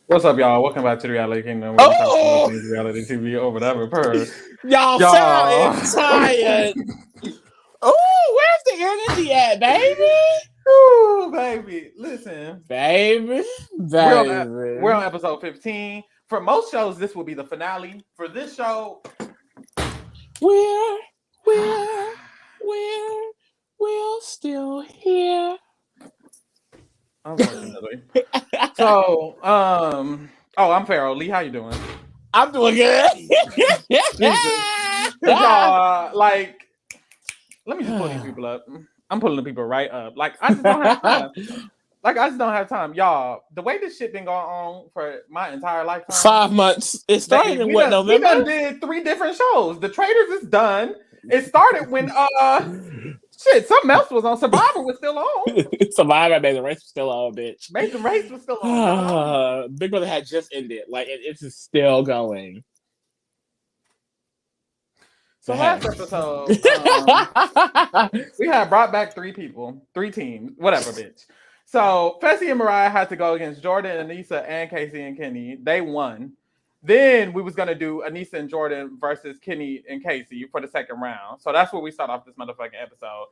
What's up, y'all? Welcome back to the Reality Kingdom, where we talk about all Oh, things reality TV or whatever. Per y'all sound y'all, tired. Oh, where's the energy at, baby? Ooh, baby. Listen, Baby, we're on baby. episode 15. For most shows, this will be the finale. For this show, We're, we're, we're still here. unfortunately. So, I'm Pharaoh. Lee, how you doing? I'm doing good. Jesus, because y'all let me just pull these people up. I'm pulling the people right up. Like I just don't have time. Y'all. The way this shit been going on for my entire lifetime, 5 months. It started baby, in we what, done we November? done did 3 different shows. The Traitors is done. It started when shit, something else was on. Survivor was still on. Survivor, baby. The race was still on, bitch. Amazing Race was still on, y'all. Big Brother had just ended. Like it's just still going. So last episode, we had brought back 3 people, 3 teams, whatever, bitch. So Fessy and Mariah had to go against Jordan, Anissa, and Casey and Kenny. They won. Then we was gonna do Anissa and Jordan versus Kenny and Casey for the second round. So that's where we start off this motherfucking episode.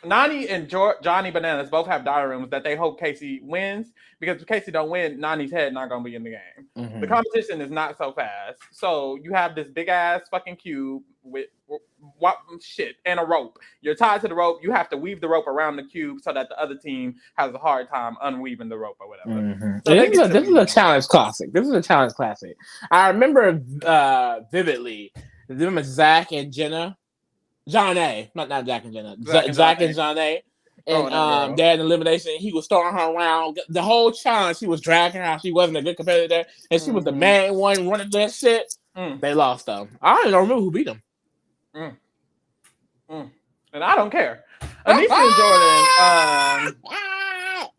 Nani and Johnny Bananas both have diagrams that they hope Casey wins, because if Casey don't win, Nani's head not gonna be in the game. Mm-hmm. The competition is not so fast. So you have this big ass fucking cube with what shit and a rope. You're tied to the rope. You have to weave the rope around the cube so that the other team has a hard time unweaving the rope or whatever. Mm-hmm. So this is a challenge classic. This is a challenge classic. I remember vividly. Remember Zach and Jenna? John A. Not Jack and Jenna. Zach and John A. And they had an elimination. He was throwing her around. The whole challenge, he was dragging her. She wasn't a good competitor. And she was the main one running that shit. They lost, though. I don't even remember who beat them. And I don't care.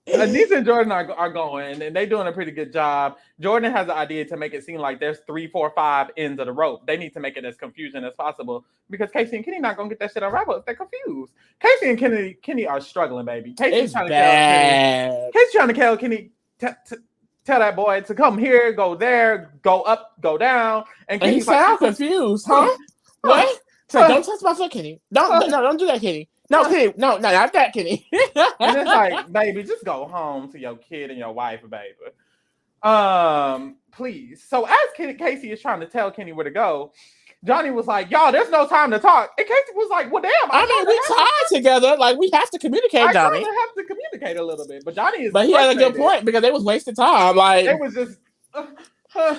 Anissa and Jordan are going, and they're doing a pretty good job. Jordan has the idea to make it seem like there's 3, 4, 5 ends of the rope. They need to make it as confusing as possible, because Casey and Kenny not gonna get that shit unraveled if they're confused. Casey and Kenny are struggling, baby. Casey's trying to tell Kenny, tell that boy to come here, go there, go up, go down, and Kenny's like, confused, huh? What? So don't touch my foot, Kenny. Don't do that, Kenny. No, Kenny. No, not that, Kenny. And it's like, baby, just go home to your kid and your wife, baby. Please. So as Casey is trying to tell Kenny where to go, Johnny was like, y'all, there's no time to talk. And Casey was like, well, damn. I mean, we tied together. Like, we have to communicate, Johnny. I have to communicate a little bit. But Johnny is. But he had a good point, because they was wasting time. Like, it was just.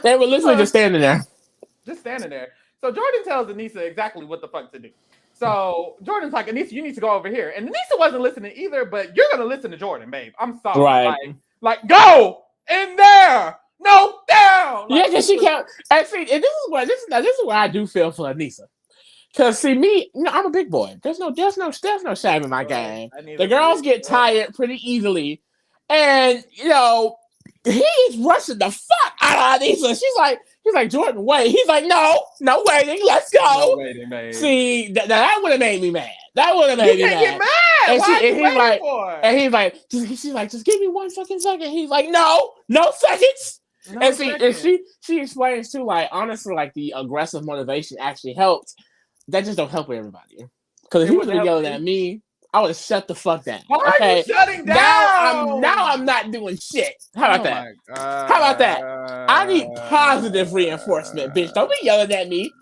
They were literally just standing there. Just standing there. So Jordan tells Anissa exactly what the fuck to do. So Jordan's like, Anissa, you need to go over here. And Anissa wasn't listening either, but you're gonna listen to Jordan, babe. I'm sorry. Right. Like go in there. No, down. Like, yeah, because she can't. And see, and this is where I do feel for Anissa. Cause see me, I'm a big boy. There's no shame in my game. The girls get tired pretty easily, and he is rushing the fuck out of Anissa. He's like, Jordan, wait. He's like, no waiting. Let's go. No waiting, babe. See, that would have made me mad. That would have made me mad. Get mad. And he's like, she's like, just give me 1 fucking second. He's like, no seconds. And she explains too, like, honestly, like, the aggressive motivation actually helped. That just don't help with everybody. Because if he was yelling at me, I would have shut the fuck down. Why are you shutting down? Now I'm not doing shit. How about that? How about that? I need positive reinforcement, bitch. Don't be yelling at me.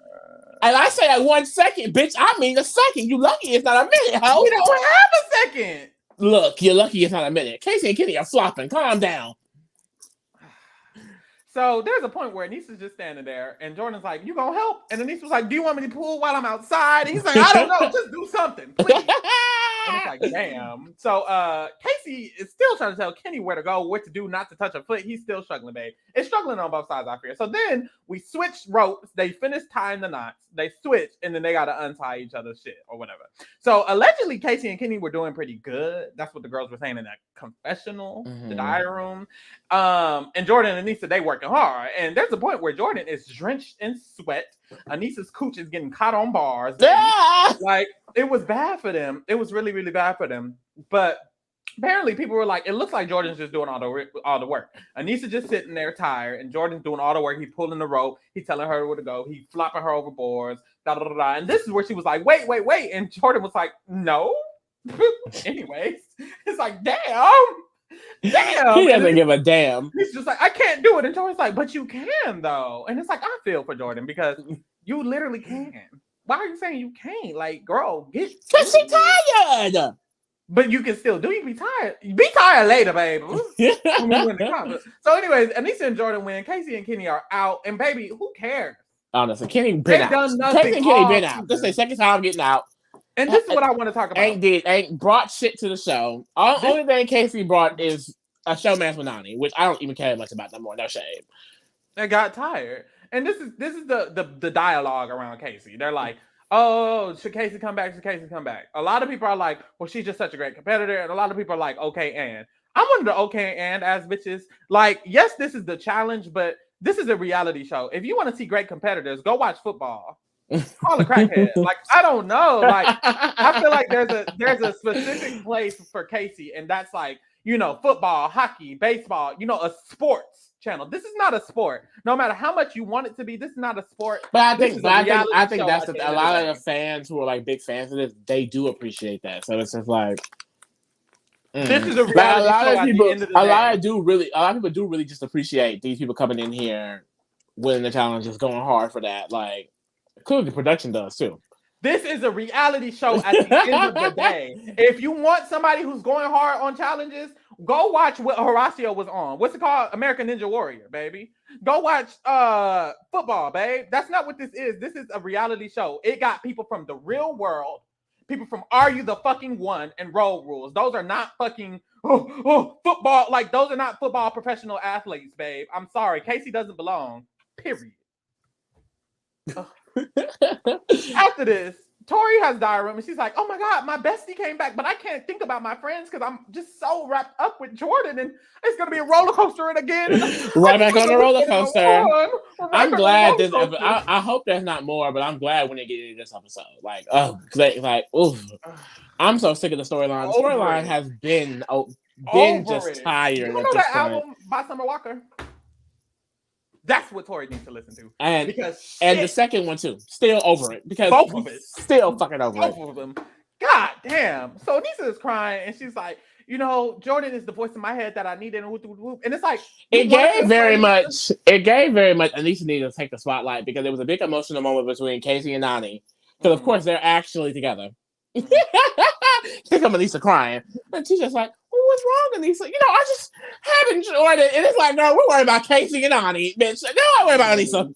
And I say like 1 second, bitch. I mean a second. You lucky it's not a minute, ho. We don't have a second. Look, you're lucky it's not a minute. Casey and Kenny are flopping. Calm down. So there's a point where Anissa's just standing there, and Jordan's like, you gonna help? And Anissa was like, do you want me to pull while I'm outside? And he's like, I don't know, just do something, please. And it's like, damn. So Casey is still trying to tell Kenny where to go, what to do, not to touch her foot. He's still struggling, babe. It's struggling on both sides, I fear. So then we switched ropes. They finished tying the knots. They switched, and then they got to untie each other's shit or whatever. So allegedly, Casey and Kenny were doing pretty good. That's what the girls were saying in that confessional, the diary room. And Jordan and Anissa, they working hard. And there's a point where Jordan is drenched in sweat. Anissa's cooch is getting caught on bars. Like, it was bad for them. It was really, really bad for them. But apparently people were like, it looks like Jordan's just doing all the work. Anisha just sitting there tired, and Jordan's doing all the work. He's pulling the rope. He's telling her where to go. He's flopping her overboards. Da, da, da, da. And this is where she was like, wait. And Jordan was like, no. Anyways, it's like, damn. He doesn't give a damn. He's just like, I can't do it. And Jordan's like, but you can, though. And it's like, I feel for Jordan because you literally can. Why are you saying you can't? Like, girl, get... Because she tired. But you can still do. You be tired. Be tired later, baby. So, anyways, Anisha and Jordan win. Casey and Kenny are out. And, baby, who cares? Honestly, Kenny been out. Casey and Kenny been out. This is the second time getting out. And this is what I want to talk about. Ain't brought shit to the show. Only thing Casey brought is a showman's with Nany, which I don't even care much about no more. No shame. They got tired. And this is the dialogue around Casey. They're like, oh, should Casey come back? Should Casey come back? A lot of people are like, well, she's just such a great competitor. And a lot of people are like, okay, and. I'm one of the okay and ass bitches. Like, yes, this is the challenge, but this is a reality show. If you want to see great competitors, go watch football. Call a crackhead. Like, I don't know. Like, I feel like there's a specific place for Casey, and that's like, you know, football, hockey, baseball, you know, a sports channel. This is not a sport. No matter how much you want it to be, this is not a sport. But I think that's a lot of the fans who are like big fans of this, they do appreciate that. So it's just like this is a reality show. A lot of people do really just appreciate these people coming in here, winning the challenges, going hard for that. Like, clearly the production does too. This is a reality show at the end of the day. If you want somebody who's going hard on challenges, go watch what Horacio was on. What's it called? American Ninja Warrior, baby. Go watch football, babe. That's not what this is. This is a reality show. It got people from the real world, people from Are You the Fucking One and Road Rules. Those are not fucking football. Like, those are not football professional athletes, babe. I'm sorry. Casey doesn't belong. Period. After this, Tori has diary and she's like, oh my God, my bestie came back, but I can't think about my friends because I'm just so wrapped up with Jordan, and it's gonna be a roller coaster again. Right back on the roller coaster. I'm glad this. I hope there's not more, but I'm glad when they get into this episode. Like, oof. I'm so sick of the storyline. The storyline has been just tired. You know that album by Summer Walker? That's what Tori needs to listen to. And the second one too. Still over it. Because both of it. Still fucking over both of them. God damn. So Nisa is crying and she's like, you know, Jordan is the voice in my head that I needed. And it's like it gave very much Anisha needed to take the spotlight because there was a big emotional moment between Casey and Nany. Because of course they're actually together. Here come Anisha crying. And she's just like, what's wrong, Anisha? You know, I just haven't Jordan. And it's like, no, we're worried about Casey and Nany, bitch. No, I'm worried about Anisha.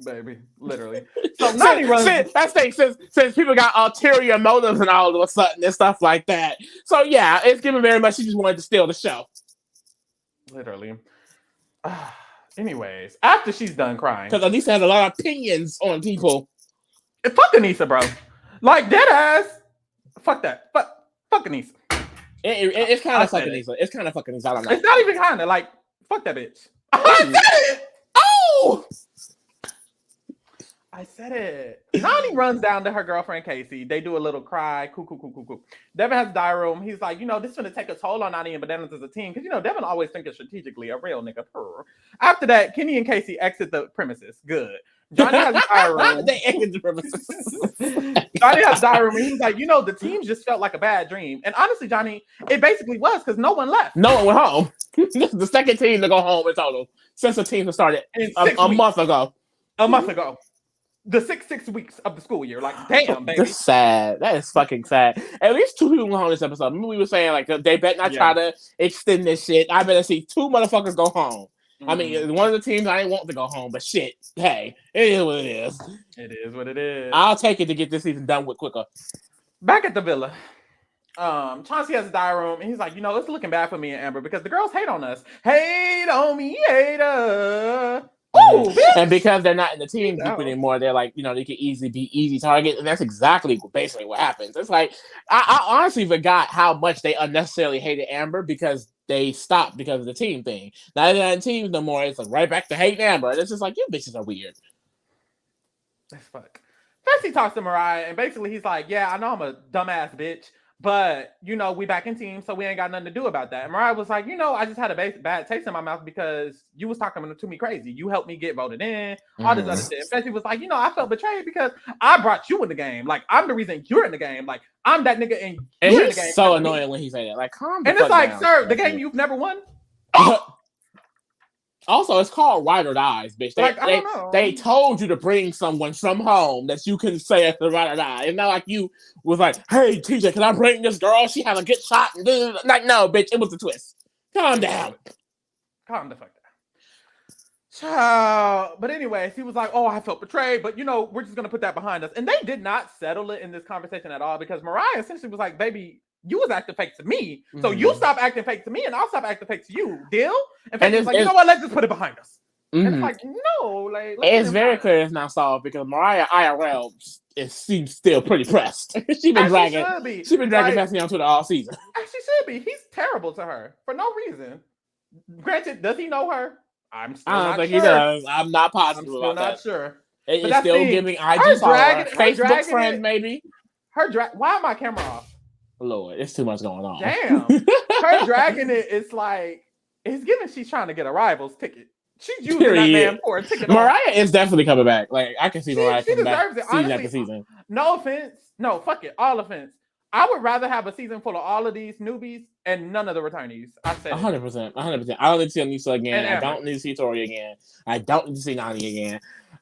Baby, literally. So Nany runs. That's thing since people got ulterior motives and all of a sudden and stuff like that. So yeah, it's given very much she just wanted to steal the show. Literally. Anyways, after she's done crying. Because Anisha has a lot of opinions on people. Fuck Anisha, bro. Like, dead ass. Fuck that. Fuck Anisha. It's kind of fucking Anisha. It's kind of fucking Anisha. I don't know. It's not even kind of like, fuck that bitch. I said it. Oh! I said it. Nany runs down to her girlfriend Casey. They do a little cry. Cool. Devin has a diary room. He's like, you know, this is going to take a toll on Nany and Bananas as a team. Because, you know, Devin always thinking strategically, a real nigga. After that, Kenny and Casey exit the premises. Good. Johnny has a diary room. They exit the premises. Johnny has a diary room. He's like, you know, the team just felt like a bad dream. And honestly, Johnny, it basically was because no one left. No one went home. This is the second team to go home in total since the team started a month ago. A month ago. The six weeks of the school year. Like, damn, baby. That's sad. That is fucking sad. At least 2 people went home this episode. Remember we were saying, like, they better not try to extend this shit. I better see 2 motherfuckers go home. I mean, one of the teams I didn't want to go home, but shit, hey, it is what it is. It is what it is. I'll take it to get this season done with quicker. Back at the villa, Chauncey has a diary room, and he's like, you know, it's looking bad for me and Amber because the girls hate on us. Hate on me, hater. Oh, and because they're not in the team group anymore, they're like, you know, they can easily be easy target, and that's exactly basically what happens. It's like I honestly forgot how much they unnecessarily hated Amber because they stopped because of the team thing. Now they're not in teams no more. It's like right back to hating Amber. And it's just like, you bitches are weird. That's fuck. First he talks to Mariah, and basically he's like, yeah, I know I'm a dumbass bitch, But we back in team, so we ain't got nothing to do about that. And Mariah was like, I just had a bad taste in my mouth because you was talking to me crazy. You helped me get voted in, all this other shit. Fessy was like, I felt betrayed because I brought you in the game. Like, I'm the reason you're in the game. Like, I'm that nigga and you're in the game. He's so annoying when he say that. Like, calm the And it's fuck like, down, sir, the game you've never won. Also, it's called Ride or Dies, bitch. I don't know. They told you to bring someone from home that you can say it's the Ride or Die. It's not like you was like, hey, TJ, can I bring this girl? She had a good shot. Like, no, bitch, it was a twist. Calm down. Calm the fuck down. But anyways, he was like, oh, I felt betrayed, but we're just going to put that behind us. And they did not settle it in this conversation at all because Mariah essentially was like, baby, you was acting fake to me. So you stop acting fake to me and I'll stop acting fake to you. Deal? And it's like, you know what? Let's just put it behind us. And it's like, no. Like, it's very clear it's not solved because Mariah IRL seems still pretty pressed. She's been dragging Fessy on Twitter all season. She should be. He's terrible to her for no reason. Granted, does he know her? I'm still not sure. I don't think he does. I'm not positive I'm still not sure. It's still giving IG followers. Facebook friends, maybe. Why am my camera off? Lord, it's too much going on. Damn. Her dragging it's like, it's giving she's trying to get a Rivals ticket. She's using that man for a ticket. Mariah is definitely coming back. Like, I can see Mariah coming back season after season. No offense. No, fuck it. All offense. I would rather have a season full of all of these newbies and none of the returnees. I said 100%. 100%. I don't need to see Aneesa again. I don't need to see Tori again. I don't need to see Nany again.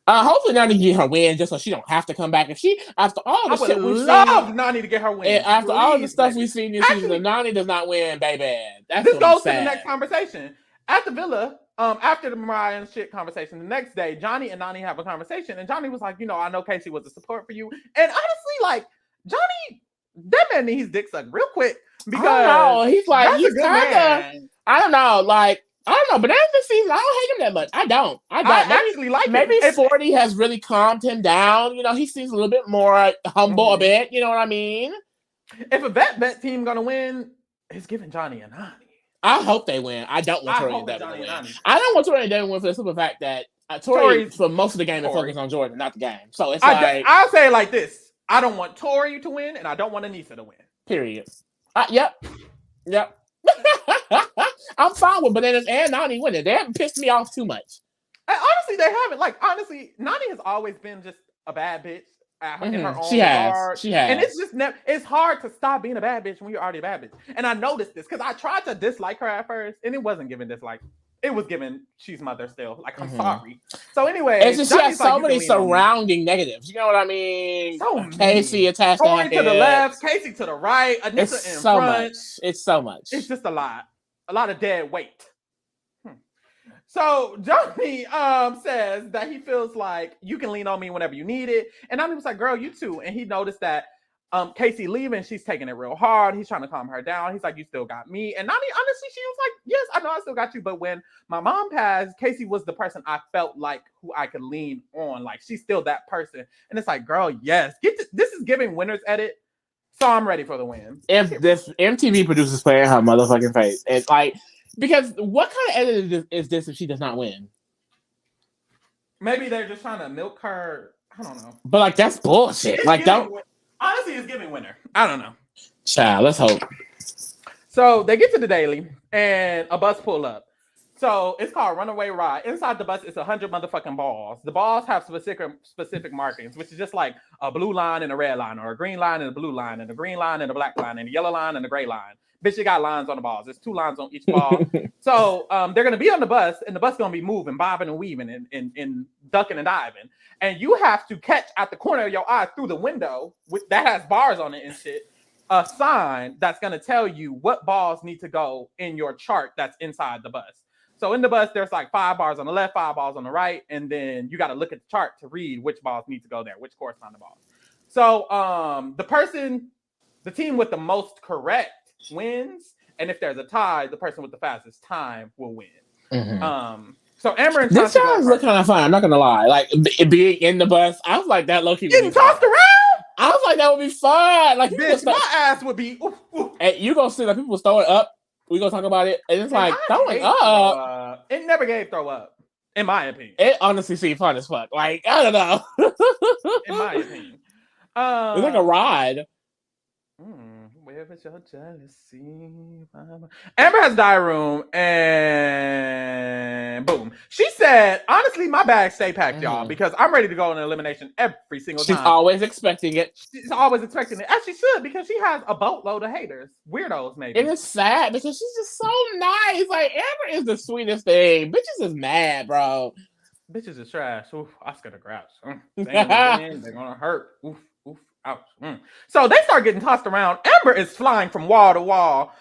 Hopefully Nany can get her win just so she don't have to come back. If she, after all the shit we've seen, Nany to get her win. After all the stuff we've seen this season, if Nany does not win, baby. This goes to the next conversation. At the villa, after the Mariah and shit conversation, the next day, Johnny and Nany have a conversation, and Johnny was like, I know Casey was a support for you. And honestly, like, Johnny, that man needs his dick sucked real quick. Because he's like, he's kind of, I don't know, like, I don't know, but after this season, I don't hate him that much. I don't. I actually like maybe him. Maybe 40 has really calmed him down. He seems a little bit more humble a bit. You know what I mean? If a bet team gonna win, it's giving Johnny and Nany. I hope they win. I don't want Tori and Devin to win. I don't want Tori and Devin to win for the simple fact that Tori, for most of the game, is focused on Jordan, not the game. So it's I'll say it like this. I don't want Tori to win, and I don't want Aneesa to win. Period. Yep. I'm fine with Bananas and Nany winning. They haven't pissed me off too much. And honestly, they haven't. Like, honestly, Nany has always been just a bad bitch in her own She has. And it's just it's hard to stop being a bad bitch when you're already a bad bitch. And I noticed this because I tried to dislike her at first, and it wasn't given dislike. It was given she's mother still. Like, I'm sorry. So anyway, it's just she has so many surrounding negatives. You know what I mean? So Casey attached to the left, Casey to the right, Aneesa in front. It's so much. It's just a lot of dead weight. So Johnny says that he feels like you can lean on me whenever you need it. And Nany was like, girl, you too. And he noticed that Casey leaving, she's taking it real hard. He's trying to calm her down. He's like, you still got me. And Nany, honestly, she was like, yes, I know I still got you. But when my mom passed, Casey was the person I felt like who I could lean on. Like, she's still that person. And it's like, girl, yes. This is giving winner's edit. So I'm ready for the win. If this MTV producer's playing her motherfucking face, it's like, because what kind of edit is this if she does not win? Maybe they're just trying to milk her. I don't know. But like, that's bullshit. Like, honestly, it's giving winner. I don't know. Child, let's hope. So they get to the daily and a bus pull up. So it's called Runaway Ride. Inside the bus, it's 100 motherfucking balls. The balls have specific markings, which is just like a blue line and a red line, or a green line and a blue line, and a green line and a black line, and a yellow line and a gray line. Bitch, you got lines on the balls. There's 2 lines on each ball. So they're going to be on the bus, and the bus going to be moving, bobbing and weaving, and ducking and diving. And you have to catch out the corner of your eye through the window that has bars on it and shit, a sign that's going to tell you what balls need to go in your chart that's inside the bus. So in the bus, there's like 5 bars on the left, 5 balls on the right, and then you got to look at the chart to read which balls need to go there, which correspond balls. So the team with the most correct wins, and if there's a tie, the person with the fastest time will win. So Amber and this sounds look kind of fun. I'm not gonna lie. Like being in the bus, I was like that low key. Getting tossed around. I was like that would be fun. Like bitch, my ass would be. And you gonna see like people throwing up. We gonna talk about it, and it's like throwing up. It never gave throw up, in my opinion. It honestly seemed fun as fuck. Like I don't know. In my opinion, it's like a ride. Well, Where is your jealousy? Amber has diary room, and boom. She said, honestly, my bag stay packed, y'all, because I'm ready to go in elimination every single time. She's always expecting it. She's always expecting it. As she should, because she has a boatload of haters. Weirdos, maybe. It is sad because she's just so nice. Like, Amber is the sweetest thing. Bitches is mad, bro. Bitches is trash. Oof, Oscar the Grouch. They're gonna hurt. Oof, oof, ouch. So they start getting tossed around. Amber is flying from wall to wall.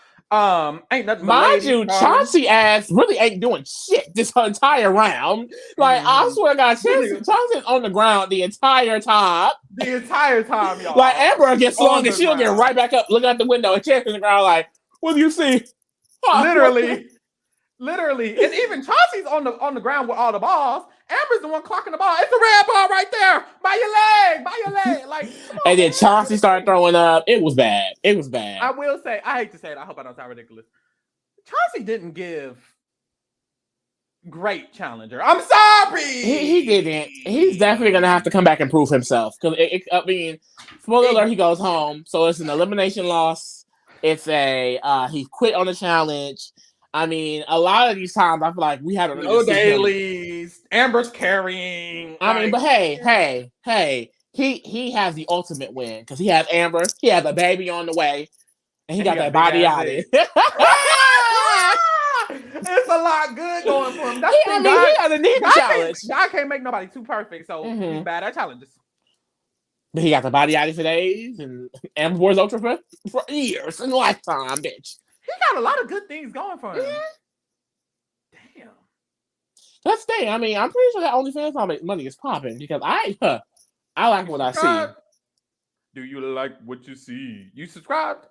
Ain't nothing. Mind you, Chauncey ass really ain't doing shit this entire round. Like, I swear to God, Chauncey's on the ground the entire time. The entire time, y'all. Like, Amber gets slung and she'll get right back up, looking out the window, and Chance's on the ground like, what do you see? Literally. And even Chauncey's on the ground with all the balls. Amber's the one clocking the ball. It's a red ball right there. By your leg. Like, and then Chauncey started throwing up. It was bad. I will say, I hate to say it. I hope I don't sound ridiculous. Chauncey didn't give great challenger. I'm sorry. He didn't. He's definitely going to have to come back and prove himself. Because, I mean, spoiler alert, he goes home. So it's an elimination loss. It's he quit on the challenge. I mean, a lot of these times I feel like we had no dailies. Amber's carrying. I mean, but hey, he has the ultimate win because he has Amber, he has a baby on the way, and he got that body out of it. It's a lot good going for him. That's he has a need challenge. God can't make nobody too perfect, so he's bad at challenges. But he got the body out of for days, and Amber Boy's Ultra for years and lifetime, bitch. He got a lot of good things going for him. Damn. That's the thing. I mean, I'm pretty sure that OnlyFans money is popping because I like what I see. Do you like what you see? You subscribed?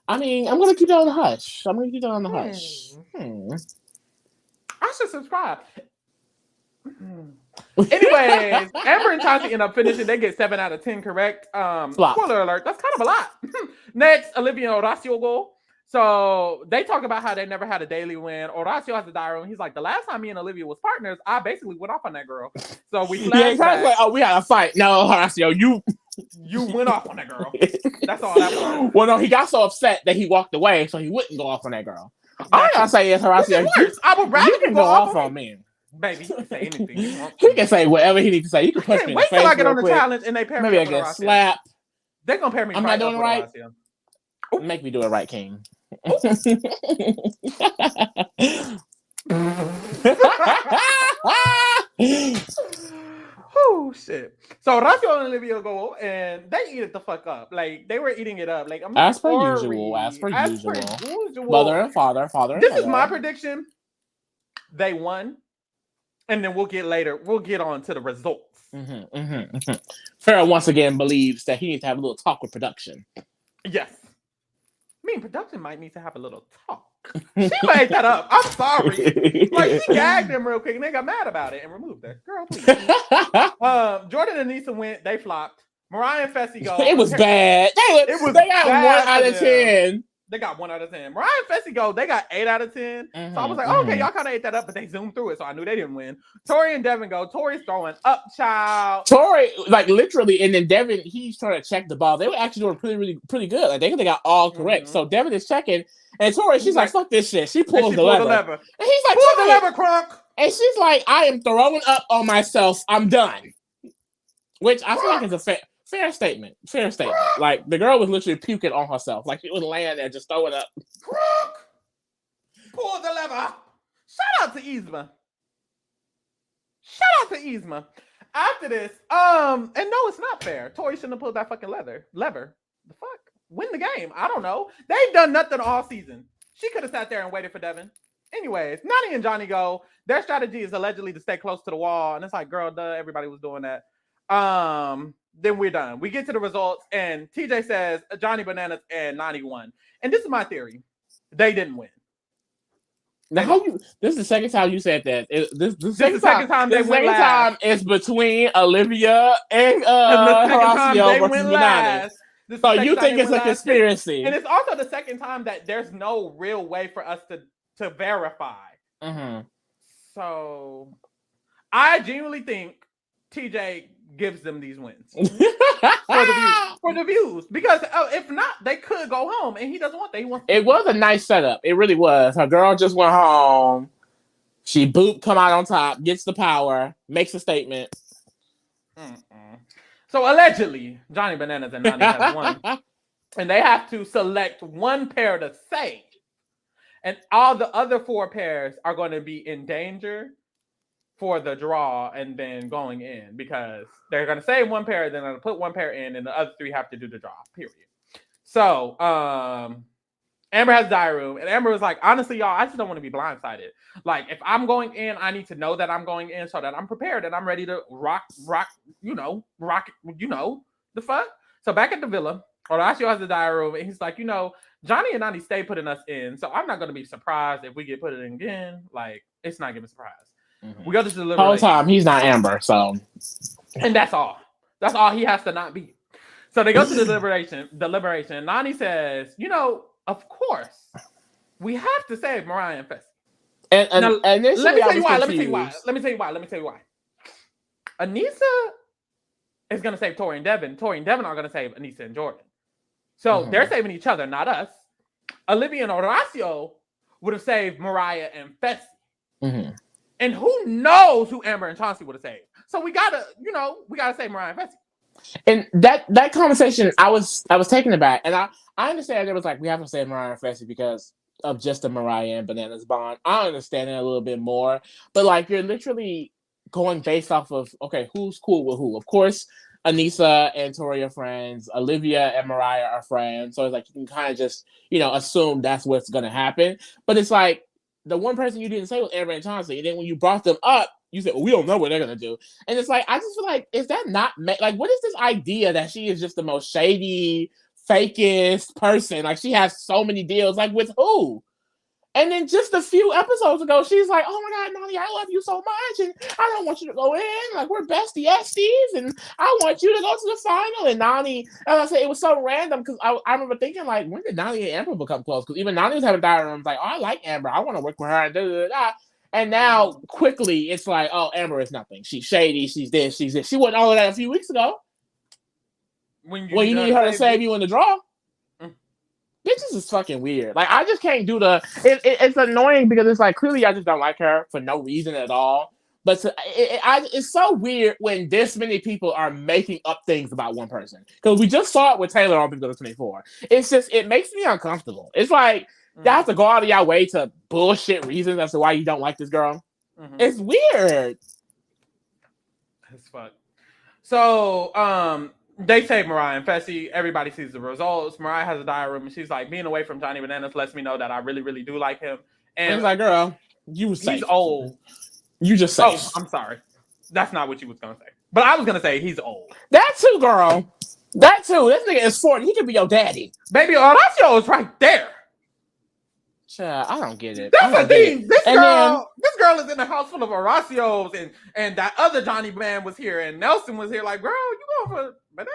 I mean, I'm gonna keep that on the hush. I should subscribe. Anyways, Amber and Chauncey end up finishing. They get 7 out of 10 correct. Spoiler alert, that's kind of a lot. Next, Olivia and Horacio go. So they talk about how they never had a daily win. Horacio has a diary room. He's like, the last time me and Olivia was partners, I basically went off on that girl. So we like, oh, we had a fight. No, Horacio, you went off on that girl. That's all that was. Well, no, he got so upset that he walked away, so he wouldn't go off on that girl. All I gotta say is, Horacio, I would rather you can go off on me. Baby, he can say anything you want. He can say whatever he needs to say. You can push me in the face. Wait till I get on the challenge and they pair me. Maybe I get slapped. They're gonna pair me. I'm not doing it right. Make me do it right, King. Oh shit! So Horacio and Olivia go and they eat it the fuck up. Like they were eating it up. Like as per usual. Mother and father. This is my prediction. They won, and then we'll get on to the results. Farrah once again believes that he needs to have a little talk with production. Yes. I mean, production might need to have a little talk. She made that up. I'm sorry. Like, he gagged them real quick, and they got mad about it and removed her. Girl, please. Jordan and Nisa went. They flopped. Mariah and Fessy go. It was bad. They got 1 out of 10. They got 1 out of 10. Mariah and Fessy go. They got 8 out of 10. So I was like, okay, y'all kind of ate that up, but they zoomed through it, so I knew they didn't win. Tori and Devin go. Tori's throwing up, child. Tori, like literally, and then Devin, he's trying to check the ball. They were actually doing pretty good. Like they got all correct. So Devin is checking, and Tori, she's like, "Fuck this shit." She pulls the lever, and he's like, "Pull the lever, Crunk." And she's like, "I am throwing up on myself. I'm done." Which I feel like is a fair statement. Like the girl was literally puking on herself. Like she was laying there just throwing up. Crunk! Pull the lever. Shout out to Yzma. After this, and no, it's not fair. Tori shouldn't have pulled that fucking lever. The fuck? Win the game. I don't know. They've done nothing all season. She could have sat there and waited for Devin. Anyways, Nany and Johnny go. Their strategy is allegedly to stay close to the wall. And it's like, girl, duh, everybody was doing that. Then we're done. We get to the results, and TJ says Johnny Bananas and Nany won. And this is my theory. They didn't win. Now, this is the second time you said that. This is the second time they went last. Time it's between Olivia and Horacio versus Bananas. So you think it's a conspiracy? And it's also the second time that there's no real way for us to verify. So I genuinely think TJ gives them these wins for the views. Because if not, they could go home, and he doesn't want that. He wants. It was a nice setup. It really was. Her girl just went home. She come out on top, gets the power, makes a statement. So allegedly, Johnny Bananas and Nany has won, and they have to select one pair to save, and all the other 4 pairs are going to be in danger for the draw and then going in, because they're going to save one pair, then they're going to put one pair in, and the other 3 have to do the draw. Period. So Amber has diary room, and Amber was like, honestly, y'all, I just don't want to be blindsided. Like, if I'm going in, I need to know that I'm going in so that I'm prepared and I'm ready to rock, the fuck. So back at the villa, Horacio has the diary room, and he's like, Johnny and Nany stay putting us in, so I'm not going to be surprised if we get put in again. Like, it's not giving surprise. Mm-hmm. We go to the deliberation. Whole time, he's not Amber, so. And that's all. That's all he has to not be. So they go to the deliberation. Nany says, of course, we have to save Mariah and Fessy. And let me tell you why. Let me tell you why. Aneesa is going to save Tori and Devin. Tori and Devin are going to save Aneesa and Jordan. So they're saving each other, not us. Olivia and Horacio would have saved Mariah and Fessy. Mm-hmm. And who knows who Amber and Chauncey would have saved. So we gotta save Mariah and Fessy. And that conversation, I was taken aback, and I understand it was like, we have to save Mariah and Fessy because of just the Mariah and Bananas bond. I understand it a little bit more, but like, you're literally going based off of, okay, who's cool with who? Of course, Aneesa and Tori are friends. Olivia and Mariah are friends. So it's like, you can kind of just, assume that's what's going to happen. But it's like, the one person you didn't say was Amber and Chauncey, and then when you brought them up, you said, well, we don't know what they're going to do. And it's like, I just feel like, is that not, like, what is this idea that she is just the most shady, fakest person? Like, she has so many deals. Like, with who? And then just a few episodes ago, she's like, oh my God, Nany, I love you so much, and I don't want you to go in. Like, we're besties, and I want you to go to the final. And Nany, as I said, it was so random, because I remember thinking, like, when did Nany and Amber become close? Because even Nany was having diary rooms, like, oh, I like Amber. I want to work with her, and da-da-da-da. And now, quickly, it's like, oh, Amber is nothing. She's shady. She's this. She's this. She wasn't all of that a few weeks ago. When you need her to save you in the draw. Bitches is fucking weird. Like, I just can't do it's annoying because it's like, clearly I just don't like her for no reason at all. But it's so weird when this many people are making up things about one person. Because we just saw it with Taylor on Big Brother 24. It's just, it makes me uncomfortable. It's like, you have to go out of your way to bullshit reasons as to why you don't like this girl. Mm-hmm. It's weird. It's fuck. So, they save Mariah and Fessy. Everybody sees the results. Mariah has a diary room, and she's like, being away from Johnny Bananas lets me know that I really, really do like him. And it's like, girl, you was safe. He's old. You just safe. Oh, I'm sorry. That's not what you was going to say. But I was going to say he's old. That too, girl. That too. This nigga is 40. He could be your daddy. Baby, Horacio is right there. Child, I don't get it. That's the thing. This girl is in a house full of Horacios, and that other Johnny man was here, and Nelson was here. Like, girl, you going for bananas?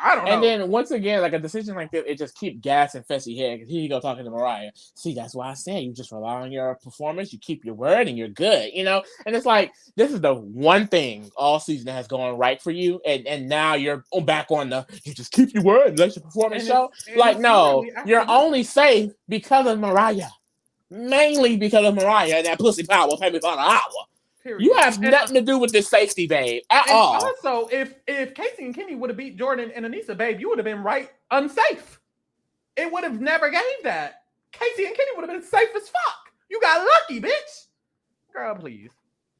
I don't know. And then once again, like, a decision like this, it just keep gassing Fessy head, because here you go talking to Mariah. See, that's why I said you just rely on your performance, you keep your word, and you're good, And it's like, this is the one thing all season that has gone right for you, and now you're back on you just keep your word and let your performance show. Like, no, you're only safe because of Mariah. Mainly because of Mariah and that pussy power pay me for an hour. Period. You have nothing to do with this safety, babe, at all. Also, if Casey and Kenny would have beat Jordan and Aneesa, babe, you would have been right unsafe. It would have never gave that. Casey and Kenny would have been safe as fuck. You got lucky, bitch. Girl, please.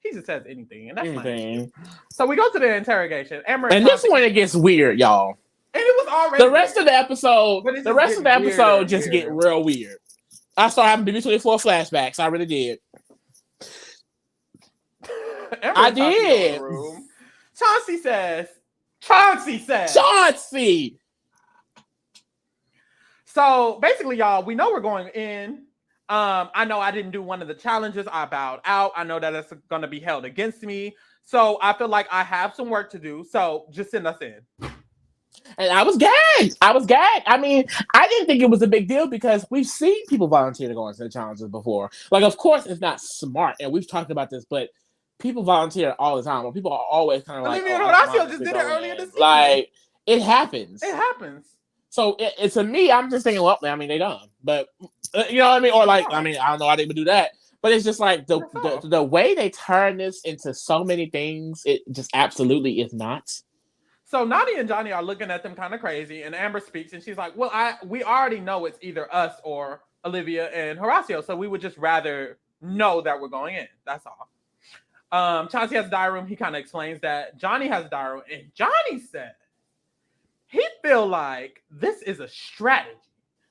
He just says anything, and that's anything. So we go to the interrogation. And this one, it gets weird, y'all. And it was already the rest of the episode just get real weird. I started having BB24 flashbacks. I really did. I did. Chauncey says. So basically, y'all, we know we're going in. I know I didn't do one of the challenges. I bowed out. I know that it's going to be held against me. So I feel like I have some work to do. So just send us in. And I was gagged. I mean, I didn't think it was a big deal because we've seen people volunteer to go into the challenges before. Like, of course, it's not smart. And we've talked about this, but people volunteer all the time. Or people are always kind of like, Olivia and Horacio just did it earlier this season. Like, it happens. It happens. So it's to me, I'm just thinking, well, I mean, they done. But, you know what I mean? Or like, I mean, I don't know why they would do that. But it's just like the way they turn this into so many things, it just absolutely is not. So Nany and Johnny are looking at them kind of crazy, and Amber speaks, and she's like, well, we already know it's either us or Olivia and Horacio, so we would just rather know that we're going in. That's all. Chauncey has a diary room. He kind of explains that. Johnny has a diary room, and Johnny said he feel like this is a strategy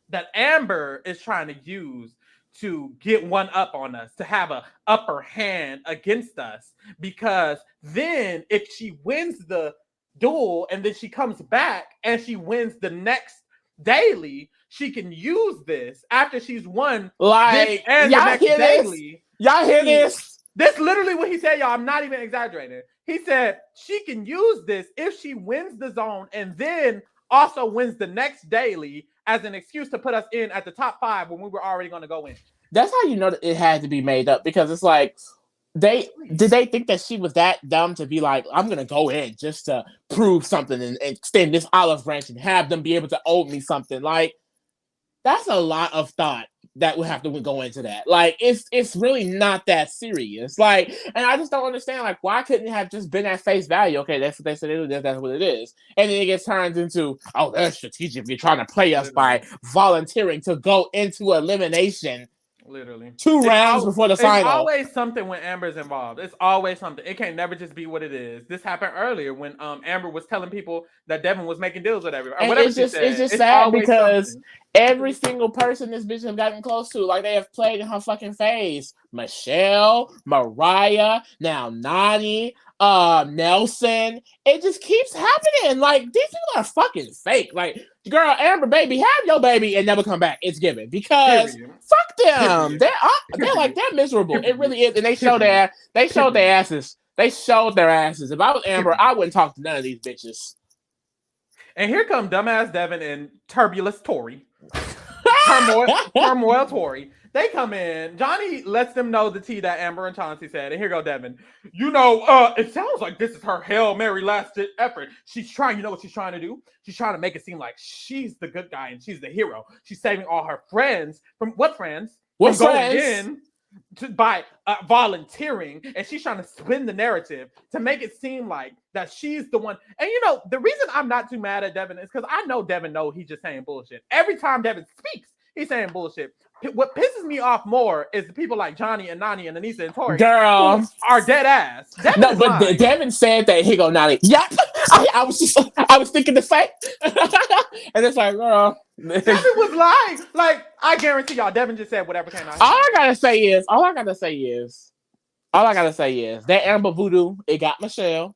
that Amber is trying to use to get one up on us, to have a upper hand against us, because then if she wins the duel and then she comes back and she wins the next daily, she can use this after she's won like this and the next daily. Y'all hear this? This literally what he said, y'all. I'm not even exaggerating. He said she can use this if she wins the zone and then also wins the next daily as an excuse to put us in at the top 5 when we were already going to go in. That's how you know that it had to be made up, because it's like, did they think that she was that dumb to be like, I'm gonna go in just to prove something and extend this olive branch and have them be able to owe me something? Like, that's a lot of thought that would have to go into that. Like, it's really not that serious. Like, and I just don't understand, like, why couldn't it have just been at face value? Okay, that's what they said it is, that's what it is. And then it gets turned into, oh, they're strategically trying to play us by volunteering to go into elimination. Literally 2 rounds before the final. It's always something when Amber's involved. It's always something. It can't never just be what it is. This happened earlier when Amber was telling people that Devin was making deals with everybody. And it's just sad because every single person this bitch have gotten close to, like, they have played in her fucking face. Michelle, Mariah, now Nany, Nelson. It just keeps happening. Like, these people are fucking fake. Like, girl, Amber, baby, have your baby and never come back. It's given, because fuck them. They're miserable. It really is. And they showed their asses. They showed their asses. If I was Amber, I wouldn't talk to none of these bitches. And here come dumbass Devin and turbulence Tori. Turmoil Tori. They come in. Johnny lets them know the tea that Amber and Chauncey said. And here go Devin. You know, it sounds like this is her Hail Mary last effort. She's trying, you know what she's trying to do? She's trying to make it seem like she's the good guy and she's the hero. She's saving all her friends from what friends? What from friends? Going in by volunteering. And she's trying to spin the narrative to make it seem like that she's the one. And you know, the reason I'm not too mad at Devin is because I know Devin knows he's just saying bullshit. Every time Devin speaks, he's saying bullshit. What pisses me off more is the people like Johnny and Nany and Aneesa and Tori, girl, are dead ass. Devin no, but Devin said that. He go, Nany. Yeah, I was thinking the same. And it's like, girl, Devin was lying. Like, I guarantee y'all, Devin just said whatever came out. All I gotta say is that Amber Voodoo. It got Michelle,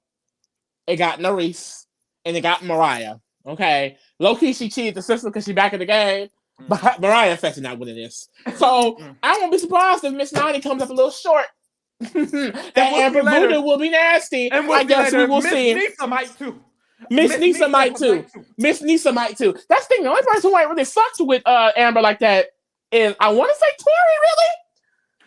it got Nurys, and it got Mariah. Okay, low key she cheated the system because she back in the game. But Mariah Fetch not winning this. So I won't be surprised if Miss Nany comes up a little short. That Amber Voodoo will be nasty. And I guess we will see. Miss Nisa might too. Miss Nisa might too. Miss Nisa might too. That's the thing. The only person who ain't really fucked with Amber like that is, I want to say, Tori, really?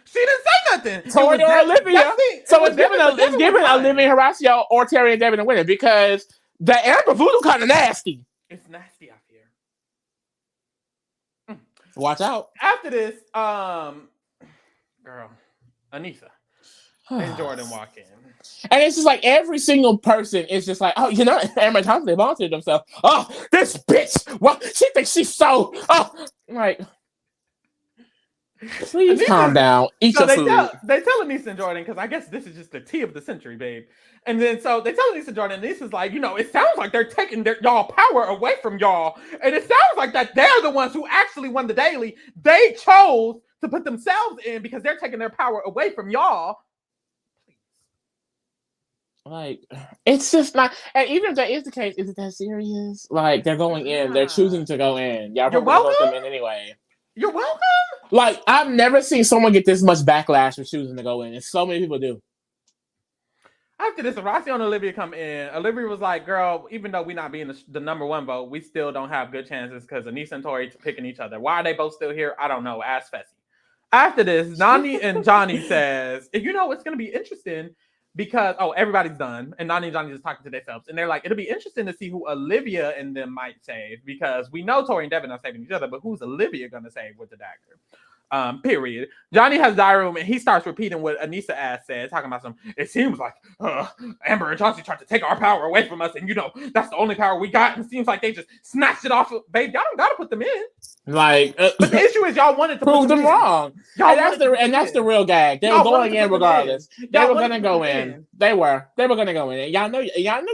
She didn't say nothing. Tori or Olivia. So it's giving Olivia Horacio or Terry and Devin a winner, because the Amber Voodoo kind of nasty. It's nasty out here. Watch out. After this, girl, Aneesa and Jordan walk in. And it's just like every single person is just like, oh, you know, Amber Thompson, they volunteered themselves. Oh, this bitch. Well, she thinks she's so. Oh, like, please calm down. Eat your food. They tell Aneesa and Jordan, because I guess this is just the tea of the century, babe. And then so they tell Aneesa and Jordan, and Aneesa's like, you know, it sounds like they're taking y'all power away from y'all. And it sounds like that they're the ones who actually won the daily. They chose to put themselves in because they're taking their power away from y'all. Like, it's just not. And even if that is the case, is it that serious? Like, they're going in. They're choosing to go in. Y'all probably vote them in anyway. You're welcome. Like, I've never seen someone get this much backlash for choosing to go in. And so many people do. After this, Horacio and Olivia come in. Olivia was like, girl, even though we not being the number one vote, we still don't have good chances because Aneesa and Tori picking each other. Why are they both still here? I don't know. Ask Fessy. After this, Nany and Johnny says, you know, it's going to be interesting. because everybody's done, and Nani and Johnny just talking to themselves, and they're like, it'll be interesting to see who Olivia and them might save, because we know Tori and Devin are saving each other, but who's Olivia gonna save with the dagger? Period. Johnny has diary room, and he starts repeating what Anissa ass said, talking about it seems like Amber and Chauncey tried to take our power away from us, and that's the only power we got, and it seems like they just snatched it off. Babe, y'all don't gotta put them in. Like, but the issue is y'all wanted to prove them wrong. And that's the real gag. They were going in regardless. They were gonna go in. They were gonna go in. Y'all knew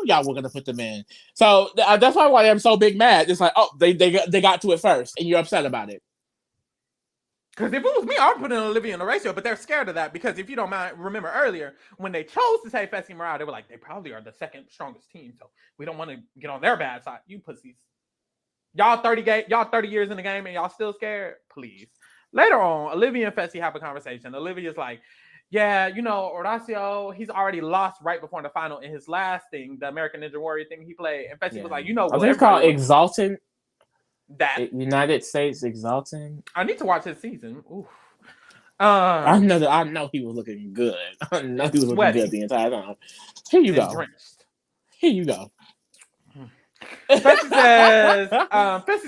y'all were gonna put them in. So that's why I'm so big mad. It's like, they got to it first, and you're upset about it. Because if it was me, I would put in Olivia and Horacio, but they're scared of that because if you don't mind, remember earlier, when they chose to say Fessy and Mariah, they were like, they probably are the second strongest team, so we don't want to get on their bad side. You pussies. Y'all 30 years in the game and y'all still scared? Please. Later on, Olivia and Fessy have a conversation. Olivia's like, yeah, Horacio, he's already lost right before the final in his last thing, the American Ninja Warrior thing he played. And Fessy was like, I think it's called Exalted. That United States Exalting. I need to watch this season. Oof. I know he was looking good. I know he was looking good the entire time. Here you go. Here you go. Fessy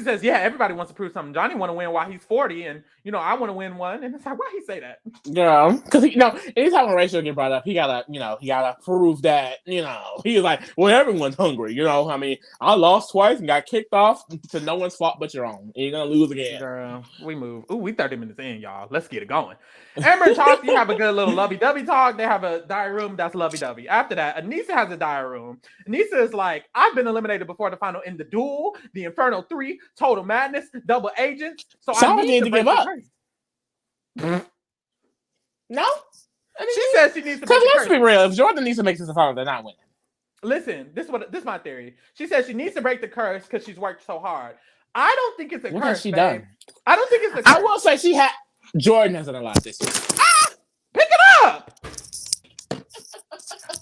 says, yeah, everybody wants to prove something. Johnny want to win while he's 40, and I want to win one. And it's like, why he say that? Yeah, because anytime Horacio get brought up, he gotta prove that. He was like, well, everyone's hungry. I mean, I lost twice and got kicked off to no one's fault but your own. And you're gonna lose again. Girl, we move. Ooh, we 30 minutes in, y'all. Let's get it going. Amber and Chauncey have a good little lovey-dovey talk. They have a diary room that's lovey-dovey. After that, Anissa has a diary room. Anissa is like, I've been eliminated before the final in the duel, the Inferno 3, Total Madness, Double Agents. So I need to give up. No? She says she needs to. Because let's be real, if Jordan needs to make this a final, they're not winning. Listen, this is my theory. She says she needs to break the curse because she's worked so hard. I don't think it's a curse. What has she done? I don't think it's a curse. I will say Jordan has done a lot this year. Pick it up!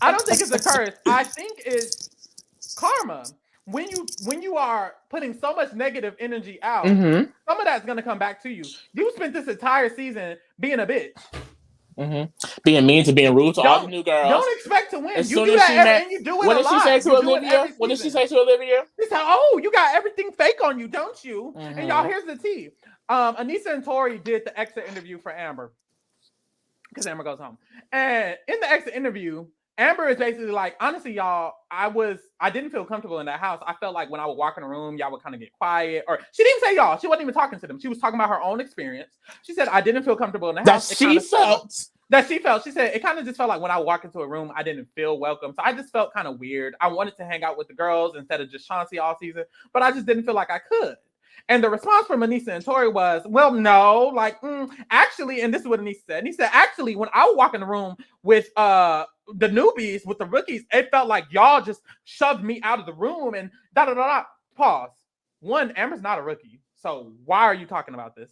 I don't think it's a curse. I think it's karma. When you are putting so much negative energy out, some of that's gonna come back to you. You spent this entire season being a bitch. Being mean to being rude to all the new girls. Don't expect to win. You do that and you do it. What did she say to Olivia? What did she say to Olivia? She said, "Oh, you got everything fake on you, don't you?" And y'all, here's the tea. Anissa and Tori did the exit interview for Amber because Amber goes home, and in the exit interview, Amber is basically like, honestly, y'all, I didn't feel comfortable in that house. I felt like when I would walk in the room, y'all would kind of get quiet. Or she didn't say y'all. She wasn't even talking to them. She was talking about her own experience. She said, I didn't feel comfortable in the house. That she felt. She said, it kind of just felt like when I walked into a room, I didn't feel welcome. So I just felt kind of weird. I wanted to hang out with the girls instead of just Chauncey all season, but I just didn't feel like I could. And the response from Anissa and Tori was, well, no, actually, and this is what Anissa said. Anissa said, actually, when I would walk in the room with the newbies, with the rookies, it felt like y'all just shoved me out of the room and da-da-da-da. Pause. One, Amber's not a rookie. So why are you talking about this?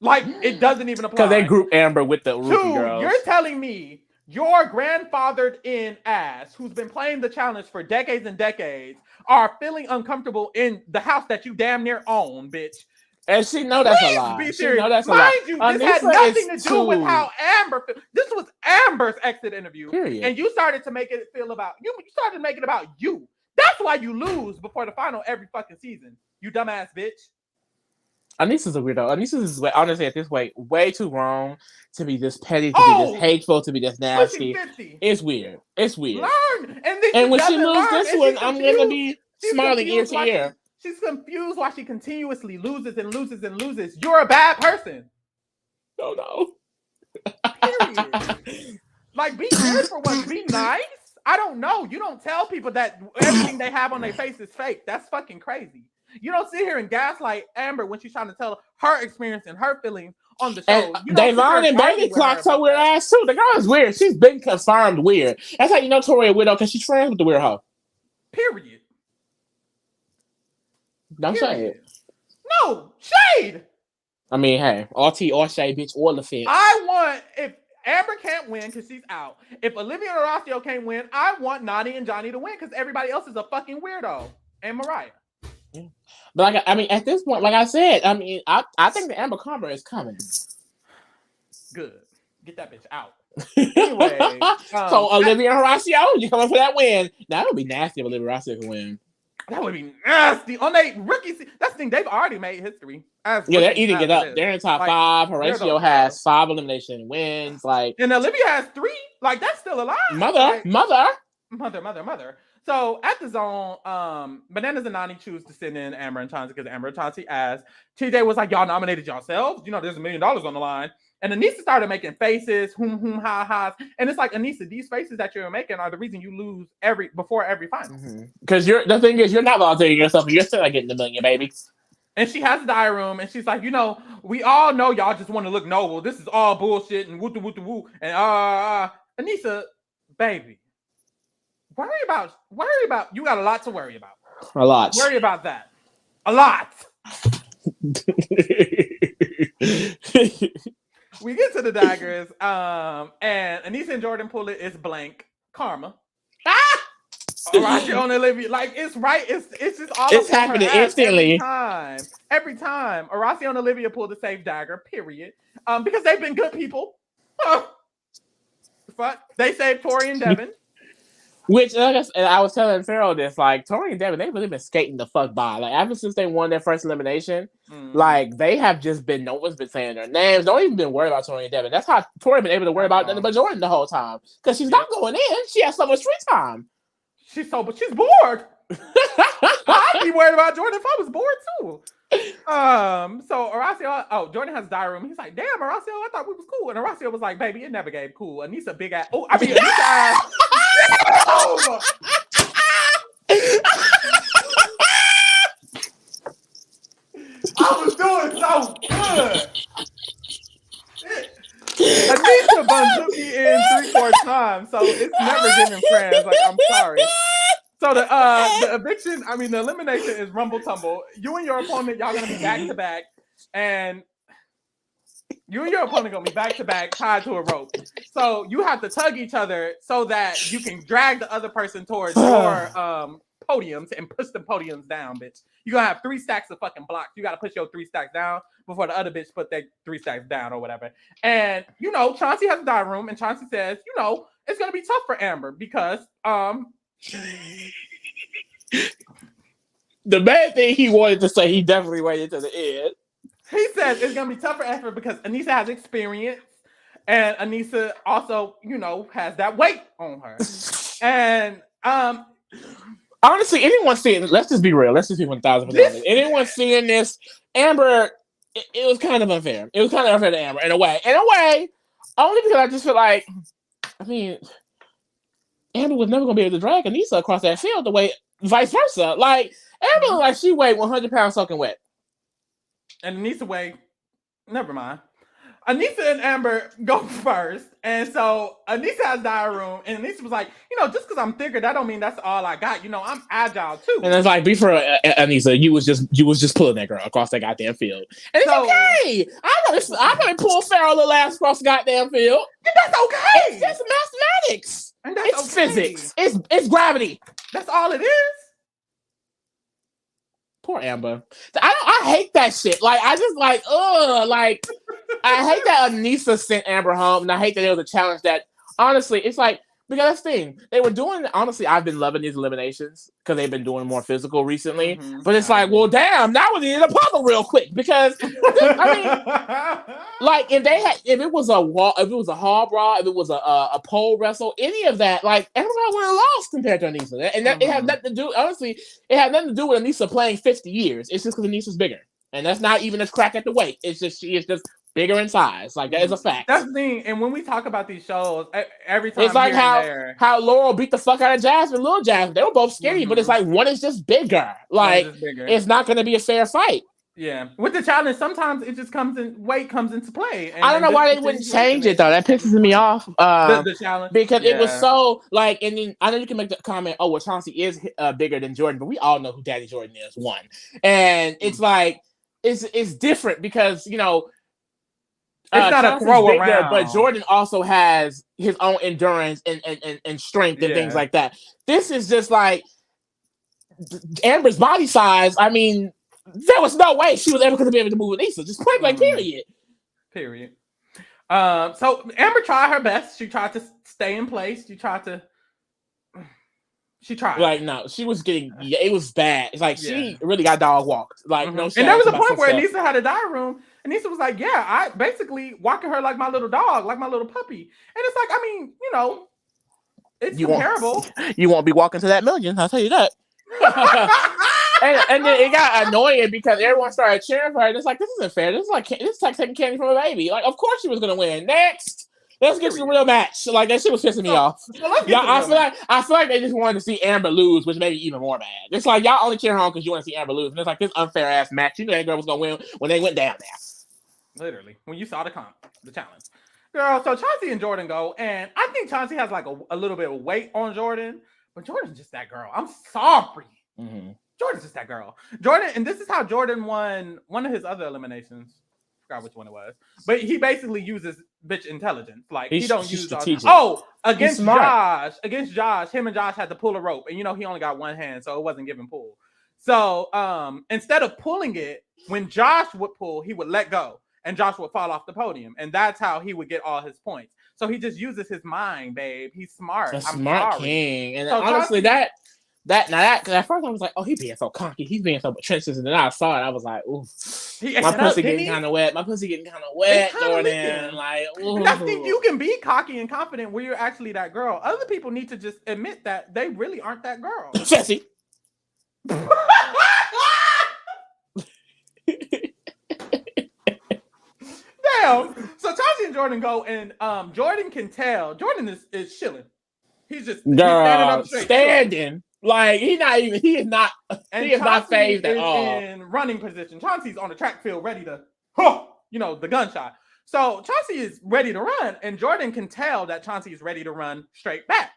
It doesn't even apply. Because they group Amber with the rookie girls. You're telling me your grandfathered in ass, who's been playing the challenge for decades and decades, are feeling uncomfortable in the house that you damn near own, bitch. And she know that's a lie. Be serious. Mind you, this had nothing to do with how Amber. This was Amber's exit interview, and you started to make it feel about you. You started to make it about you. That's why you lose before the final every fucking season. You dumbass bitch. Anissa's a weirdo. Anissa's honestly at this way too wrong to be this petty, to be this hateful, to be this nasty. It's weird. It's weird. Learn, and when she loses this one, I'm gonna be smiling ear to ear. She's confused why she continuously loses and loses and loses. You're a bad person. No. Period. Be good for once. Be nice. I don't know. You don't tell people that everything they have on their face is fake. That's fucking crazy. You don't sit here and gaslight Amber when she's trying to tell her experience and her feelings on the show. Davon and Bailey clocked her weird ass too. The girl is weird. She's been confirmed weird. That's how you know Tori a weirdo, because she's friends with the weird hoe. Period. Don't say it. No, shade. I mean, hey, all tea, all shade, bitch, all the fence. I want, if Amber can't win because she's out, if Olivia and Horacio can't win, I want Nani and Johnny to win because everybody else is a fucking weirdo. And Mariah. Yeah. But at this point, like I said, I think the Amber Karma is coming. Good. Get that bitch out. Anyway, so Olivia and Horacio, you coming for that win? That would be nasty if Olivia and Horacio can win. That would be nasty on their rookie. That's the thing. They've already made history. Yeah, they're eating it up. They're in top like, 5. Horacio has 5 elimination wins. Like, and Olivia has 3. Like, that's still alive. Mother. So at the zone, Bananas and Nani choose to send in Amber and Chauncey because Amber and Chauncey asked. TJ was like, y'all nominated yourselves. You know, there's $1 million on the line. And Aneesa started making faces, ha, ha's. And it's like, Aneesa, these faces that you're making are the reason you lose before every final. Because the thing is, you're not volunteering yourself. You're still not getting the $1 million, baby. And she has a diary room, and she's like, you know, we all know y'all just want to look noble. This is all bullshit and woo. And Aneesa, baby. Worry about. You got a lot to worry about. A lot. Worry about that. A lot. We get to the daggers, and Aneesa and Jordan pull it. It's blank karma. Horacio and Olivia, like it's right. It's just all. It's happening instantly. Every time. Horacio and Olivia pull the safe dagger. Period. Because they've been good people. Fuck. They saved Tori and Devin. Which, like I was telling Farrell this, like, Tori and Devin, they've really been skating the fuck by. Like, ever since they won their first elimination, like, they have just been, no one's been saying their names. Don't even been worried about Tori and Devin. That's how Tori been able to worry about nothing but Jordan the whole time. Because she's not going in. She has so much free time. She's bored. I'd be worried about Jordan if I was bored, too. So Horacio, Jordan has a diary room. He's like, damn, Horacio, I thought we was cool. And Horacio was like, baby, it never gave cool. Aneesa big ass. Oh, I mean, Aneesa ass. I was doing so good. Aneesa bumped me in 3-4 times, so it's never giving friends. Like, I'm sorry. So the eviction, the elimination is rumble tumble. You and your opponent, y'all gonna be back to back, and you and your opponent gonna be back to back, tied to a rope. So you have to tug each other so that you can drag the other person towards your podiums and push the podiums down, bitch. You're gonna have 3 stacks of fucking blocks. You gotta push your 3 stacks down before the other bitch put their 3 stacks down or whatever. And Chauncey has a diary room, and Chauncey says, it's gonna be tough for Amber because the bad thing he wanted to say, he definitely waited to the end. He says it's gonna be tough for Amber because Aneesa has experience, and Aneesa also, has that weight on her. And honestly, anyone seeing, let's just be real, let's just be 1,000%. Anyone seeing this, Amber, it was kind of unfair. It was kind of unfair to Amber in a way, only because I just feel like, Amber was never gonna be able to drag Aneesa across that field the way vice versa. Like, Amber, like, she weighed 100 pounds soaking wet. And Aneesa weighed, never mind. Aneesa and Amber go first. And so Aneesa has diary room. And Aneesa was like, just because I'm thicker, that don't mean that's all I got. I'm agile too. And it's like, before Aneesa, you was just pulling that girl across that goddamn field. And it's okay. I'm gonna pull Farrell little ass across the goddamn field. And that's okay. It's just mathematics. And that's it's physics. It's gravity. That's all it is. Poor Amber. I hate that shit. Like, I just like, I hate that Aneesa sent Amber home, and I hate that it was a challenge that, honestly, it's like, because that's the thing. They were doing, honestly, I've been loving these eliminations because they've been doing more physical recently. Mm-hmm. But it's like, well, damn, now we need a puzzle real quick because, like, if it was a hall brawl, if it was a pole wrestle, any of that, like, everybody would have lost compared to Aneesa. And that, it had nothing to do, honestly, it had nothing to do with Aneesa playing 50 years. It's just because Aneesa's bigger. And that's not even a crack at the weight. It's just, she is just bigger in size. Like, that is a fact. That's the thing. And when we talk about these shows, every time it's like how Laurel beat the fuck out of Jasmine, Lil Jasmine. They were both skinny, but it's like one is just bigger. Like, it's not going to be a fair fight. Yeah. With the challenge, sometimes it just weight comes into play. And I don't know why they wouldn't change it though. That pisses me off. The challenge. Because it was so like, and then I know you can make the comment, oh, well, Chauncey is bigger than Jordan, but we all know who Daddy Jordan is, one. And it's like, it's different because, it's not a throw bigger, around. But Jordan also has his own endurance and strength and things like that. This is just like Amber's body size. I mean, there was no way she was ever going to be able to move with Aneesa. Just point blank, period. Period. So Amber tried her best. She tried to stay in place. She tried. Like, no, she was getting, it was bad. It's like, she really got dog walked. Like, no shit. And there was a point where Anissa had a diary room, and Anissa was like, yeah, I basically walking her like my little dog, like my little puppy. And it's like, I mean, it's comparable. You won't be walking to that million, I'll tell you that. and then it got annoying because everyone started cheering for her. And it's like, this isn't fair. This is like taking candy from a baby. Like, of course she was gonna win. Next, let's get to the real match. Like, that shit was pissing me off. I feel like they just wanted to see Amber lose, which made me even more mad. It's like, y'all only cheer her on because you want to see Amber lose, and it's like this unfair ass match. You know that girl was gonna win when they went down there. Literally, when you saw the challenge. Girl, so Chauncey and Jordan go, and I think Chauncey has like a little bit of weight on Jordan, but Jordan's just that girl. I'm sorry. Jordan's just that girl. Jordan, and this is how Jordan won one of his other eliminations. I forgot which one it was, but he basically uses bitch intelligence. Like, he don't use strategic. Against Josh, him and Josh had to pull a rope, and he only got one hand, so it wasn't giving pull. So instead of pulling it, when Josh would pull, he would let go, and Josh would fall off the podium, and that's how he would get all his points. So he just uses his mind, babe. He's smart. A smart king, and so honestly, Chauncey, because at first I was like, oh, he's being so cocky, he's being so pretentious, and then I saw it, I was like, ooh, my pussy getting kind of wet. Jordan. Like, ooh. And I think you can be cocky and confident where you're actually that girl. Other people need to just admit that they really aren't that girl. Jesse. Damn. So Chauncey and Jordan go, and Jordan can tell. Jordan is chilling. He's standing up straight. Standing. Like, he is not phased at all. In running position. Chauncey's on the track field ready to, the gunshot. So Chauncey is ready to run, and Jordan can tell that Chauncey is ready to run straight back.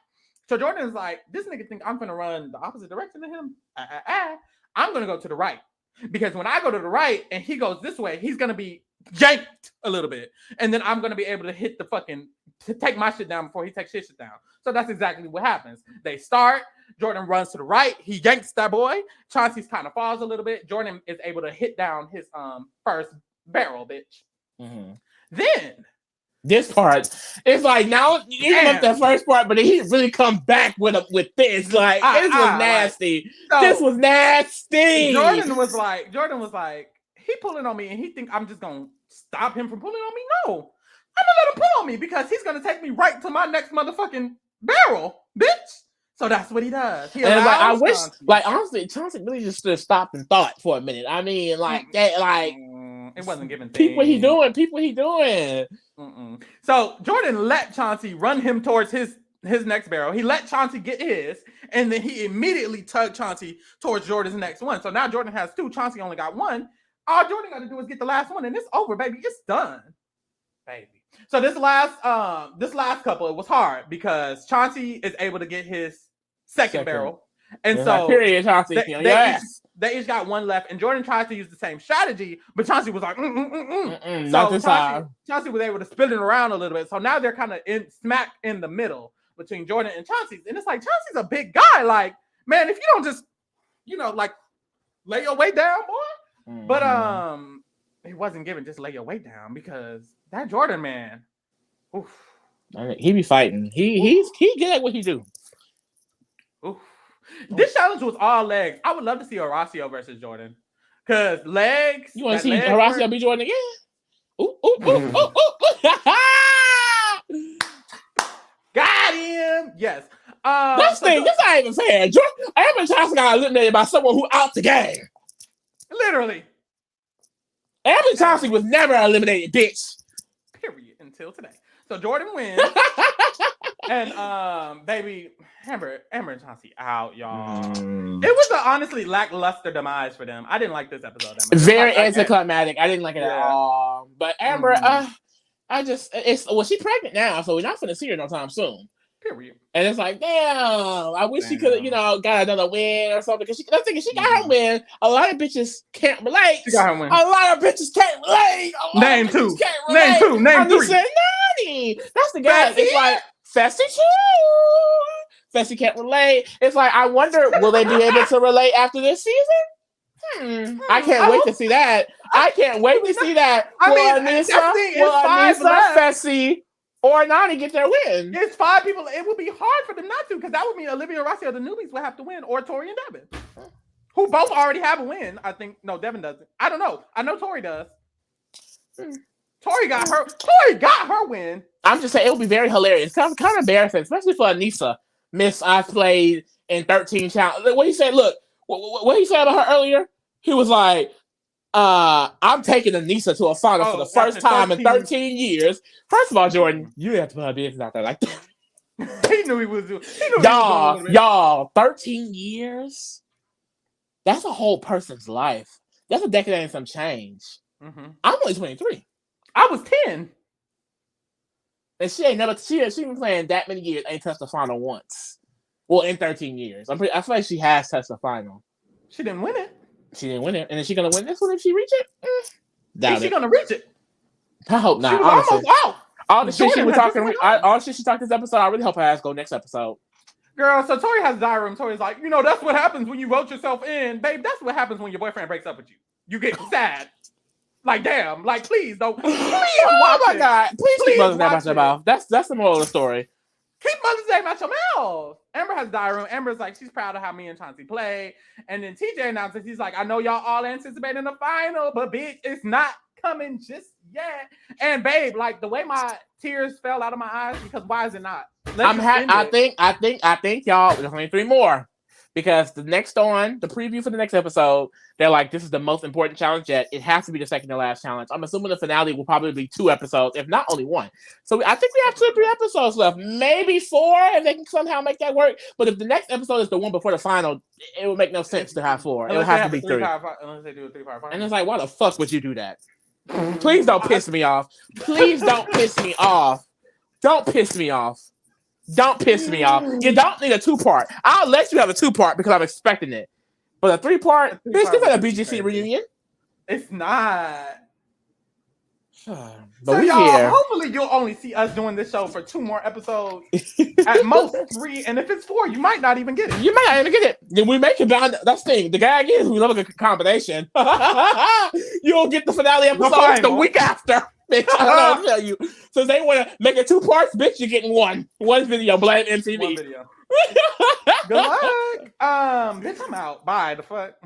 So Jordan is like, this nigga think I'm gonna run the opposite direction to him. I'm gonna go to the right. Because when I go to the right and he goes this way, he's gonna be yanked a little bit. And then I'm gonna be able to hit to take my shit down before he takes his shit down. So that's exactly what happens. They start, Jordan runs to the right, he yanks that boy. Chauncey's kind of falls a little bit. Jordan is able to hit down his first barrel, bitch. Then this part, it's like, now you left the first part, but he really come back with this. Like, this was nasty. This was nasty. Jordan was like, he pulling on me, and he think I'm just gonna stop him from pulling on me. No, I'm gonna let him pull on me because he's gonna take me right to my next motherfucking barrel, bitch. So that's what he does. I wish, honestly, Chauncey really just stood, stopped, and thought for a minute. I mean, it wasn't giving. Peep what he doing. So Jordan let Chauncey run him towards his next barrel. He let Chauncey get his, and then he immediately tugged Chauncey towards Jordan's next one. So now Jordan has two. Chauncey only got one. All Jordan got to do is get the last one, and it's over, baby. It's done, baby. So this last couple, it was hard because Chauncey is able to get his second barrel, and so period, Chauncey. They each got one left, and Jordan tried to use the same strategy, but Chauncey was like, not this time. Chauncey was able to spin it around a little bit, so now they're kind of smack in the middle between Jordan and Chauncey, and it's like, Chauncey's a big guy, like, man, if you don't just, like, lay your weight down, boy. But it wasn't given just lay your weight down because that Jordan man, oof. He be fighting. He good at what he do. Oof. This challenge was all legs. I would love to see Horacio versus Jordan. Because legs. You want to see Horacio beat Jordan again? Ooh. Got him. Yes. This not even fair. Amber and Chauncey got eliminated by someone who out the game. Literally. Amber and Chauncey was never eliminated, bitch. Period. Until today. So Jordan wins. And baby, Amber and Chauncey out, y'all. It was an honestly lackluster demise for them. I didn't like this episode. Very anticlimactic. I didn't like it at all. But Amber, she's pregnant now, so we're not gonna see her no time soon. Period. And it's like, damn, I wish she could have, got another win or something. Because I'm thinking she got her win. A lot of bitches can't relate. She got her win. A lot of bitches can't relate. Name two. Name two. Name three. Saying, that's the guy. It's like, Fessy too. Fessy can't relate. It's like, I wonder, will they be able to relate after this season? I can't wait to see that. I can't wait to see that. I mean, Will Anissa, Fessy, or Nani get their win? It's 5 people. It would be hard for them not to, because that would mean Olivia Rossi or the newbies would have to win, or Tori and Devin, who both already have a win. I think. No, Devin doesn't. I don't know. I know Tori does. Tori got her win. I'm just saying it would be very hilarious. Kind of embarrassing, especially for Anissa. Miss I played in 13 challenge. What he said, look, what he said about her earlier, he was like, I'm taking Anissa to a final for the first time in 13 years. First of all, Jordan, you have to put her business out there like that. He knew he was doing. Y'all, 13 years? That's a whole person's life. That's a decade and some change. Mm-hmm. I'm only 23. I was 10. And she been playing that many years, ain't touched the final once. Well, in 13 years. I feel like she has touched the final. She didn't win it. And is she gonna win this one if she reach it? Is she gonna reach it? I hope not. She was almost out. All the shit she talked this episode, I really hope her ass go next episode. Girl, so Tori has diary room. Tori's like, that's what happens when you vote yourself in. Babe, that's what happens when your boyfriend breaks up with you. You get sad. Like, damn. Like, please don't. Oh my God. Please keep Mother's Day out your mouth. That's the moral of the story. Keep Mother's Day out your mouth. Amber has diary room. Amber's like, she's proud of how me and Chauncey play. And then TJ announces, he's like, I know y'all all anticipating the final, but bitch, it's not coming just yet. And babe, like the way my tears fell out of my eyes, because why is it not? I think y'all, there's only 3 more. Because the preview for the next episode, they're like, this is the most important challenge yet. It has to be the second to last challenge. I'm assuming the finale will probably be 2 episodes, if not only 1. So I think we have 2 or 3 episodes left. Maybe 4, if they can somehow make that work. But if the next episode is the one before the final, it would make no sense to have 4. It would have to be 3. Unless they do a 3-part final. And it's like, why the fuck would you do that? Please don't piss me off. Please don't piss me off. Don't piss me off. Don't piss me off. You don't need a 2-part. I'll let you have a 2-part because I'm expecting it. But a 3-part, bitch, this ain't a BGC reunion. It's not. But so y'all, hopefully you'll only see us doing this show for 2 more episodes. At most 3. And if it's 4, you might not even get it. You might not even get it. Then we make it down. That's the thing. The gag is we love a good combination. You'll get the finale episode the week after. Bitch, I don't know what to tell you. So they want to make it 2 parts, bitch, you're getting 1 video, blame MTV. 1 video. Good luck. Bitch, I'm out. Bye. The fuck.